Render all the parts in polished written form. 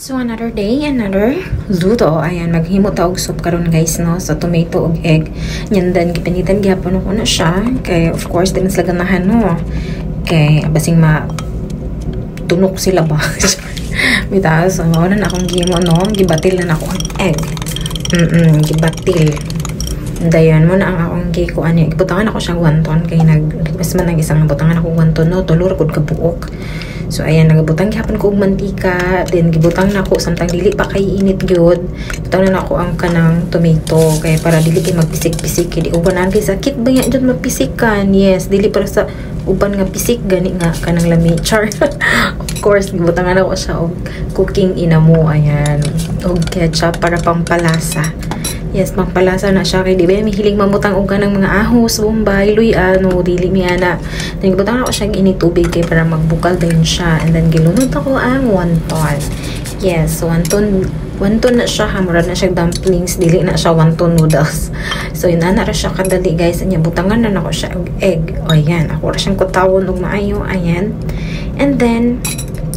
So another day, another luto. Ayan, maghimo ta og soup karon guys, no? So tomato ug egg. Nyandan gipinitan gyapon ko na siya. Kay of course din sa ganahan, no. Kay basing tunok sila ba. Bitaw, so mao na akong gimo, no. Gibatil na ako ang egg. Gibatil. Dayon mo na ang akong giko ani. Gibutangan ako siyang wonton kay nag-request man ng isang butangan ako wonton, no. Tulor gud ka buok. So ayan, nagabutang gihapon ko og mantika, then gibutang na ako samtang dili pa kay init gyud. Butang na ako ang kanang tomato kay para dili kay magpisik-pisik kay di uban ang sakit ba ya jud mapisikan. Yes, dili para sa uban nga pisik gani nga kanang lami char. Of course, gibutangan ako siya og cooking inamo, ayan, og ketchup para pampalasa. Yes, pampalasa na siya kay di ba may hiling mamutang og kanang mga ahos, bombay, luy ano, dili mi ana. Then gibutang ako siya init tubig kay para magbukal din siya, and then gilunod ako ang wonton. Yes, wonton na siya, murag na siya dumplings, dili na siya wonton noodles. So inana ra siya kadali guys, anya butangan na nako siya og egg. O ayan, ako ra siyang kutawon og maayo, ayan. And then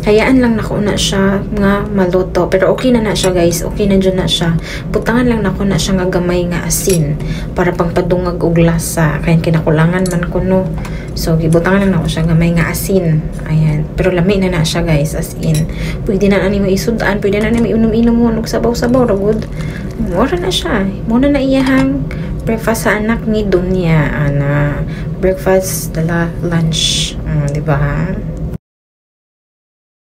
hayaan lang nako na siya nga maluto. Pero okay na siya guys. Okay na dyan na siya. Butangan lang nako na siya nga gamay nga asin. Para pangpadungag og lasa. Kaya kinakulangan man ko, no. So, gibutangan lang nako siya gamay nga asin. Ayan. Pero lami na siya guys. As in. Pwede na mo isudaan. Pwede na mo inom-inom mo. Sabaw-sabaw. Ragod. Mura na siya. Muna na iyahang breakfast sa anak ni Dunya. Breakfast, lunch. Diba ha?